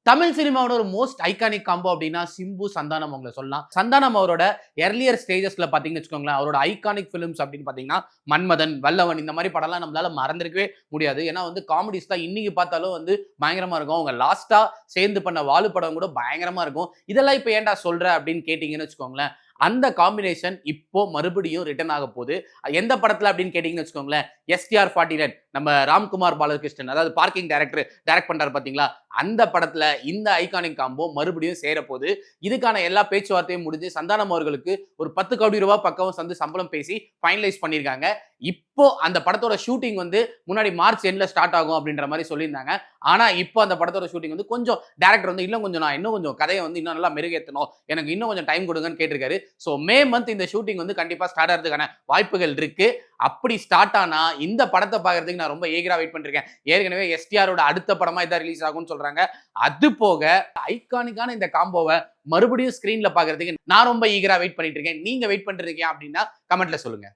தமிழ் சினிமாவோட ஒரு most iconic combo அப்படின்னா சிம்பு சந்தானம் அவங்களை சொல்லலாம். சந்தானம் அவரோட எர்லியர் ஸ்டேஜஸ்ல பாத்தீங்கன்னு வச்சுக்கோங்களேன், அவரோட ஐகானிக் பிலிம்ஸ் அப்படின்னு பாத்தீங்கன்னா மன்மதன், வல்லவன் இந்த மாதிரி படம்லாம் நம்மளால மறந்திருக்கவே முடியாது. ஏன்னா வந்து காமெடிஸ் தான் இன்னைக்கு பார்த்தாலும் வந்து பயங்கரமா இருக்கும். அவங்க லாஸ்டா சேர்ந்து பண்ண வாலு படம் கூட பயங்கரமா இருக்கும். இதெல்லாம் இப்ப ஏன்டா சொல்ற அப்படின்னு கேட்டீங்கன்னு வச்சுக்கோங்களேன், அந்த காம்பினேஷன் இப்போ மறுபடியும் ரிட்டர்ன் ஆக போகுது. எந்த படத்துல அப்படின்னு கேட்டீங்கன்னு வச்சுக்கோங்களேன், எஸ்டிஆர் 49 நம்ம ராம்குமார் பாலகிருஷ்ணன், அதாவது பார்க்கிங் டைரக்டர் டைரக்ட் பண்றாரு பாத்தீங்களா, அந்த படத்துல இந்த ஐகானிக் காம்போ மறுபடியும் சேர போகுது. இதுக்கான எல்லா பேச்சுவார்த்தையும் முடிஞ்சு சந்தானம் அவர்களுக்கு ஒரு 10 கோடி ரூபாய் பக்கம் வந்து சம்பளம் பேசி ஃபைனலைஸ் பண்ணியிருக்காங்க. இப்போ அந்த படத்தோட ஷூட்டிங் வந்து முன்னாடி மார்ச் எண்ட்ல ஸ்டார்ட் ஆகும் அப்படின்ற மாதிரி சொல்லியிருந்தாங்க. ஆனா இப்போ அந்த படத்தோட ஷூட்டிங் வந்து கொஞ்சம் டைரக்டர் வந்து இன்னும் கொஞ்சம் கதையை வந்து இன்னும் நல்லா மெருகேற்றணும், எனக்கு இன்னும் கொஞ்சம் டைம் கொடுங்கன்னு கேட்டிருக்காரு. ஸோ மே மந்த் இந்த ஷூட்டிங் வந்து கண்டிப்பா ஸ்டார்ட் ஆகிறதுக்கான வாய்ப்புகள் இருக்கு. அப்படி ஸ்டார்ட் ஆனா இந்த படத்தை பார்க்கறதுக்கு நான் ரொம்ப ஈகரா வெயிட் பண்ணிருக்கேன். ஏற்கனவே எஸ்டிஆரோட அடுத்த படமா இதான் ரிலீஸ் ஆகும்னு சொல்றாங்க. அது போக ஐகானிக்கான இந்த காம்போவை மறுபடியும் ஸ்கிரீன்ல பார்க்கறதுக்கு நான் ரொம்ப ஈகரா வெயிட் பண்ணிட்டு இருக்கேன். நீங்க வெயிட் பண்ணிட்டு இருக்கீங்க அப்படின்னா கமெண்ட்ல சொல்லுங்க.